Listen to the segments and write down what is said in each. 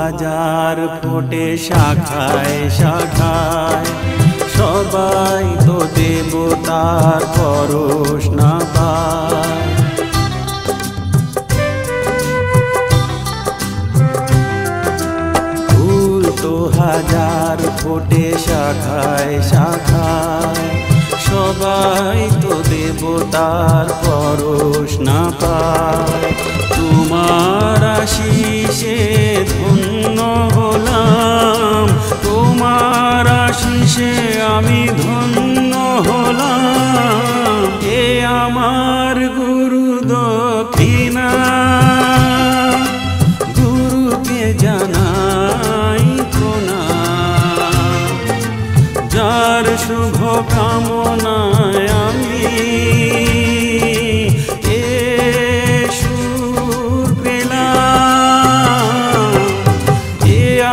হাজার ফোটে শাখায় শাখায়, সবাই তো দেবতার পরশ না পায়। ফুল তো হাজার ফোটে শাখায় শাখায়, সবাই তো দেবতার পরশ না পায়। তোমার আশিসে ধন্য হলাম, তোমার আশিসে আমি ধন্য হলাম। এ আমার গুরু দক্ষিণা, গুরুকে জানাই প্রণাম। যার শুভ কামনায় আমি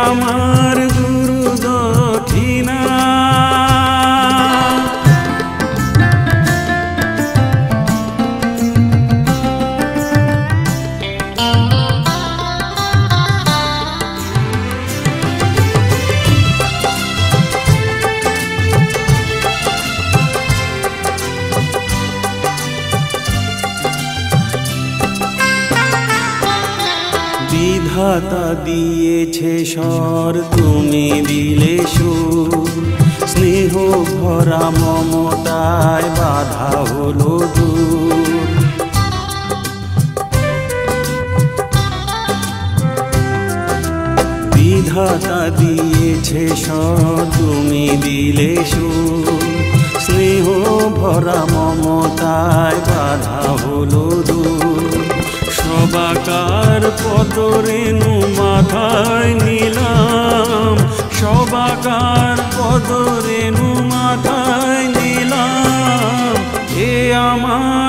আমার গুরু দক্ষিণা। বিধাতা দিয়েছে স্বর, তুমি দিলে সুর। স্নেহ ভরা মমতায় বাধা হলো দূর। বিধাতা দিয়েছে স্বর, তুমি দিলে সুর। স্নেহ ভরা মমতায় বাধা হলো দূর। সবাকার পদরেণু মাথায় নিলাম, সবাকার পদরেণু মাথায় নিলাম। এ আমার